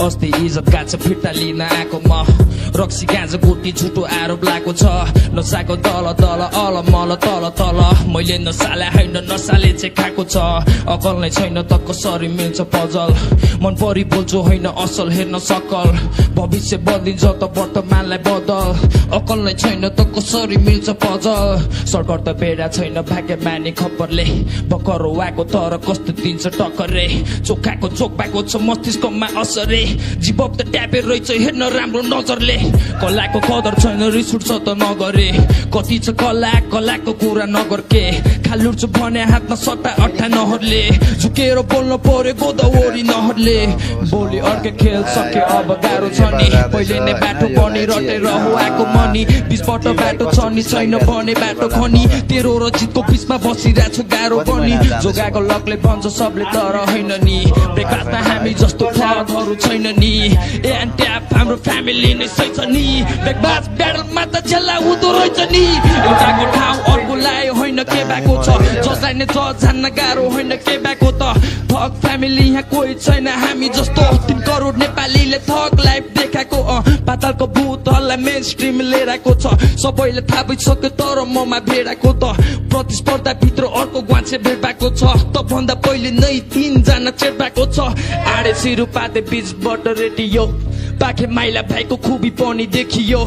अस्ति इज्जत गाछ फिर्ता लिन आएको म रक्सी गाँजा गुटी झुटो आरोप लागेको छ नसाको तल तल अल मल तल तल मैले नसाले होइन नसाले चाहिँ खाएको छ अकल नै छैन त कसरी मिल्छ पजल मन परि बोल्छु होइन असल हेर्न सकल भविष्य बदलिन्छ त वर्तमानलाई बदल अकल नै छैन त कसरी मिल्छ पजल सरकार त बेडा छैन भाग्य माने खपरले बकर आएको तर कस्तो दिन्छ टक्करे चोखाको चोक भएको छ मस्तिष्कमा असरे जीवब त ट्यापे रहेछ हेर्न राम्रो नजरले कलाको कदर छैन रिस उठ्छ त नगरे कति छ कला कलाको कुरा नगर के खालुर्छु भने हातमा सट्टा अट्ठा नहरले झुकेर बोल्न पर्यो गोदावरी नहरले बोली अर्कै खेल सके अब गाह्रो छ नि पहिले नै बाटो पनि रटेर हो आएको मनी बिचबाट बाटो छ नि छैन भने बाटो खनी तेरो र जितको बिचमा बसिरहेको छु गाह्रो पनि जोगाको लकले भन्छ सबले तर होइन नि ब्रेकफास्टमा हामी जस्तो ठगहरू छैन नि एन्ड ट्याप हाम्रो फ्यामिली नै सही छ नि ब्रेकफास्ट ब्याटलमा त झेल्ला हुँदो रहेछ नि एउटाको ठाउँ अर्को लायो होइन के भएको छ जसलाई नै जज जान्न गाह्रो होइन के भएको त थक फ्यामिली यहाँ कोही छैन हामी जस्तो 3 करोड नेपालीले थक लाइफ देखाएको पातालको भूतहरूलाई मेन स्ट्रिम लिएर आएको छ सबैले थाहा भइसक्यो तर ममा भेडाको त प्रतिस्पर्धा भित्र अर्को ग्वान्छे भेट भएको छ त भन्दा पहिले नै 3 जना चेट भएको छ आडे सिरु पाते बीचबाट रेडियो पाखे माइला भाइको खुबी पनि देखियो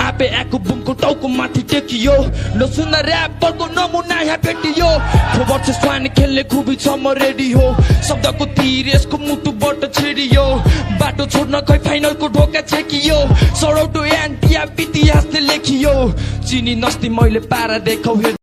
आपे आएको बुमको टाउको माथि टेकियो नसुन्न ऱ्यापरको नमुना यहाँ भेटियो फोबर छ स्वान खेल्ने खुबी छ म रेडी हो शब्दको तीर यसको मुटुबाट छेडियो बाटो छोड्न खै फाइनलको ढोका छेकियो सडौटो एन्टिया इतिहासले लेखियो चिनी नस्ती मैले पारा देखाउ